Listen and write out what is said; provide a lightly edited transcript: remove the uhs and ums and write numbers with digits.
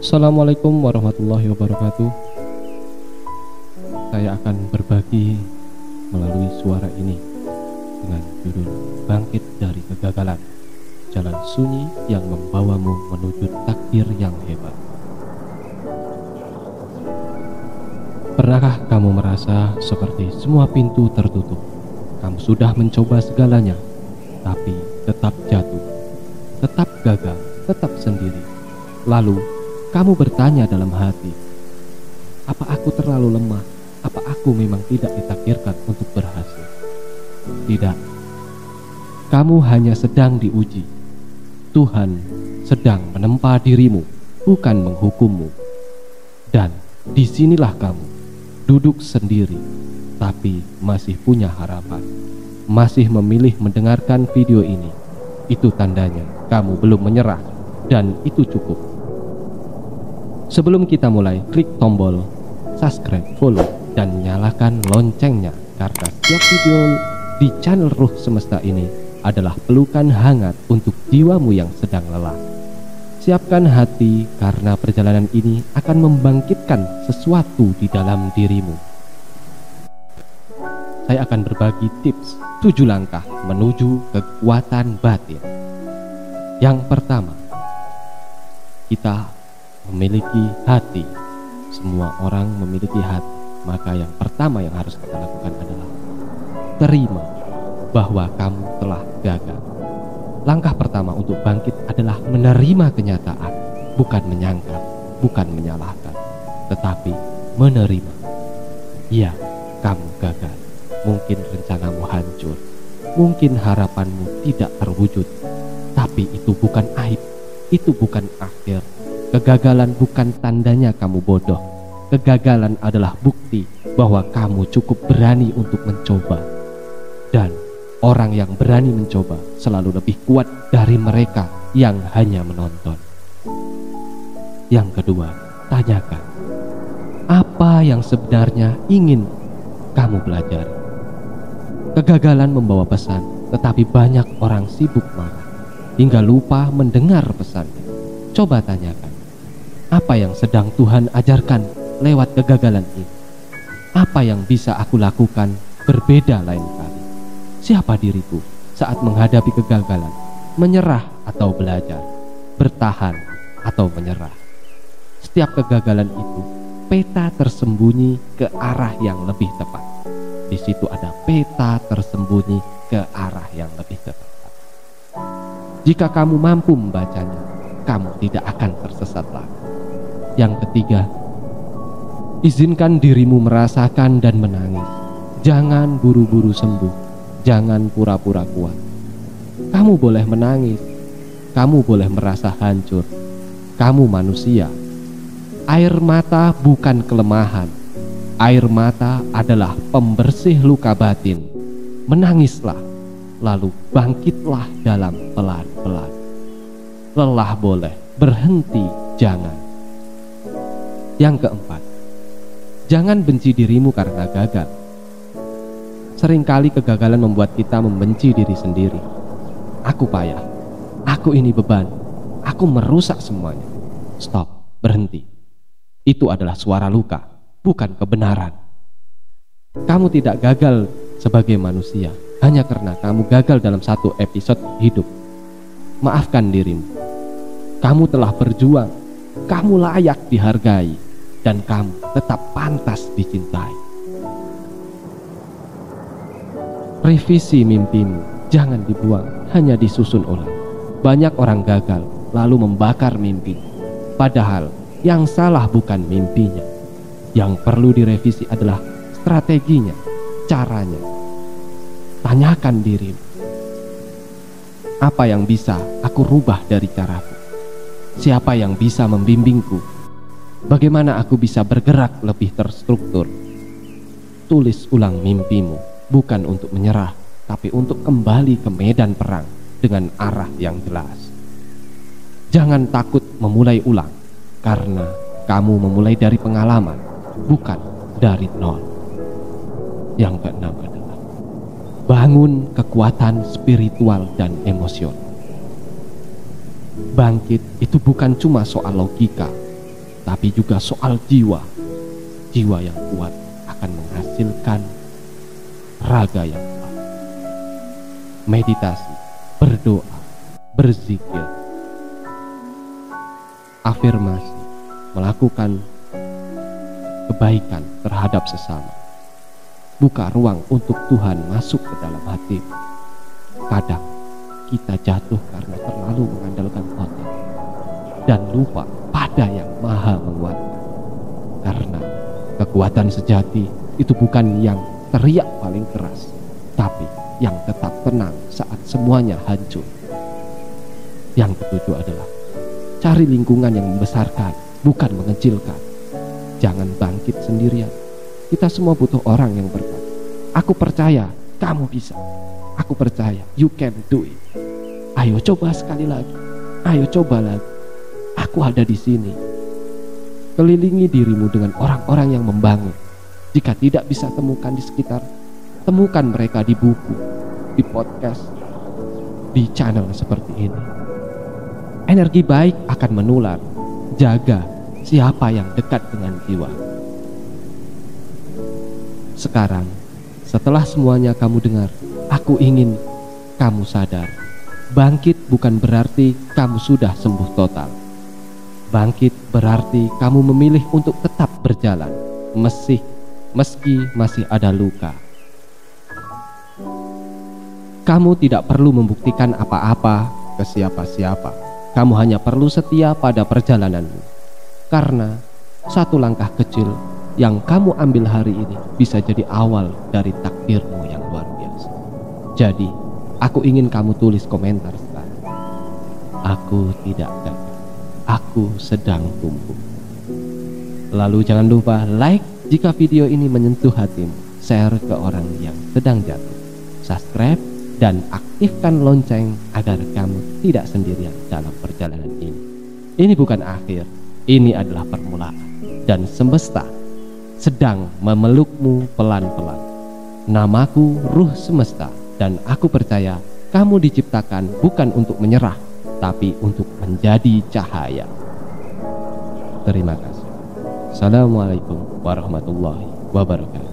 Assalamualaikum warahmatullahi wabarakatuh. Saya akan berbagi melalui suara ini dengan judul Bangkit dari Kegagalan, Jalan Sunyi yang Membawamu Menuju Takdir yang Hebat. Pernahkah kamu merasa seperti semua pintu tertutup? Kamu sudah mencoba segalanya, tapi tetap jatuh, tetap gagal, tetap sendiri. Lalu kamu bertanya dalam hati, apa aku terlalu lemah? Apa aku memang tidak ditakdirkan untuk berhasil? Tidak. Kamu hanya sedang diuji. Tuhan sedang menempa dirimu, bukan menghukummu. Dan disinilah kamu, duduk sendiri, tapi masih punya harapan. Masih memilih mendengarkan video ini. Itu tandanya kamu belum menyerah, dan itu cukup. Sebelum kita mulai, klik tombol subscribe, follow, dan nyalakan loncengnya, karena setiap video di channel Ruh Semesta ini adalah pelukan hangat untuk jiwamu yang sedang lelah. Siapkan hati, karena perjalanan ini akan membangkitkan sesuatu di dalam dirimu. Saya akan berbagi tips 7 langkah menuju kekuatan batin. Yang pertama, kita memiliki hati. Semua orang memiliki hati. Maka yang pertama yang harus kita lakukan adalah terima bahwa kamu telah gagal. Langkah pertama untuk bangkit adalah menerima kenyataan, bukan menyangkal, bukan menyalahkan, tetapi menerima. Iya, kamu gagal. Mungkin rencanamu hancur, mungkin harapanmu tidak terwujud, tapi itu bukan aib, itu bukan akhir. Kegagalan bukan tandanya kamu bodoh. Kegagalan adalah bukti bahwa kamu cukup berani untuk mencoba. Dan orang yang berani mencoba selalu lebih kuat dari mereka yang hanya menonton. Yang kedua, tanyakan, apa yang sebenarnya ingin kamu pelajari? Kegagalan membawa pesan, tetapi banyak orang sibuk marah hingga lupa mendengar pesannya. Coba tanyakan, apa yang sedang Tuhan ajarkan lewat kegagalan ini? Apa yang bisa aku lakukan berbeda lain kali? Siapa diriku saat menghadapi kegagalan? Menyerah atau belajar? Bertahan atau menyerah? Setiap kegagalan itu peta tersembunyi ke arah yang lebih tepat. Di situ ada peta tersembunyi ke arah yang lebih tepat. Jika kamu mampu membacanya, kamu tidak akan tersesat lagi. Yang ketiga, izinkan dirimu merasakan dan menangis. Jangan buru-buru sembuh. Jangan pura-pura kuat. Kamu boleh menangis. Kamu boleh merasa hancur. Kamu manusia. Air mata bukan kelemahan. Air mata adalah pembersih luka batin. Menangislah, lalu bangkitlah dalam pelan-pelan. Lelah boleh, berhenti jangan. Yang keempat, jangan benci dirimu karena gagal. Seringkali kegagalan membuat kita membenci diri sendiri. Aku payah, aku ini beban, aku merusak semuanya. Stop, berhenti. Itu adalah suara luka, bukan kebenaran. Kamu tidak gagal sebagai manusia hanya karena kamu gagal dalam satu episode hidup. Maafkan dirimu. Kamu telah berjuang, kamu layak dihargai, dan kamu tetap pantas dicintai. Revisi mimpimu, jangan dibuang, hanya disusun ulang. Banyak orang gagal lalu membakar mimpi, padahal yang salah bukan mimpinya. Yang perlu direvisi adalah strateginya, caranya. Tanyakan dirimu, apa yang bisa aku rubah dari caraku? Siapa yang bisa membimbingku? Bagaimana aku bisa bergerak lebih terstruktur? Tulis ulang mimpimu, bukan untuk menyerah, tapi untuk kembali ke medan perang dengan arah yang jelas. Jangan takut memulai ulang, karena kamu memulai dari pengalaman, bukan dari nol. Yang keenam adalah bangun kekuatan spiritual dan emosional. Bangkit itu bukan cuma soal logika, tapi juga soal jiwa. Jiwa yang kuat akan menghasilkan raga yang kuat. Meditasi, berdoa, berzikir, afirmasi, melakukan kebaikan terhadap sesama. Buka ruang untuk Tuhan masuk ke dalam hati. Kadang kita jatuh karena terlalu mengandalkan otak dan lupa pada yang maha menguatkan. Karena kekuatan sejati itu bukan yang teriak paling keras, tapi yang tetap tenang saat semuanya hancur. Yang ketujuh adalah cari lingkungan yang membesarkan, bukan mengecilkan. Jangan bangkit sendirian. Kita semua butuh orang yang berkata, aku percaya kamu bisa. Aku percaya you can do it. Ayo coba sekali lagi. Ayo coba lagi. Aku ada di sini. Kelilingi dirimu dengan orang-orang yang membangun. Jika tidak bisa temukan di sekitar, temukan mereka di buku, di podcast, di channel seperti ini. Energi baik akan menular. Jaga siapa yang dekat dengan jiwa. Sekarang, setelah semuanya kamu dengar, aku ingin kamu sadar. Bangkit bukan berarti kamu sudah sembuh total. Bangkit berarti kamu memilih untuk tetap berjalan, meski masih ada luka. Kamu tidak perlu membuktikan apa-apa ke siapa-siapa. Kamu hanya perlu setia pada perjalananmu. Karena satu langkah kecil yang kamu ambil hari ini bisa jadi awal dari takdirmu yang luar biasa. Jadi, aku ingin kamu tulis komentar sekarang. Aku tidak gagal. Aku sedang tumbuh. Lalu jangan lupa like jika video ini menyentuh hatimu. Share ke orang yang sedang jatuh. Subscribe dan aktifkan lonceng agar kamu tidak sendirian dalam perjalanan ini. Ini bukan akhir. Ini adalah permulaan, dan semesta sedang memelukmu pelan-pelan. Namaku Ruh Semesta, dan aku percaya kamu diciptakan bukan untuk menyerah, tapi untuk menjadi cahaya. Terima kasih. Assalamualaikum warahmatullahi wabarakatuh.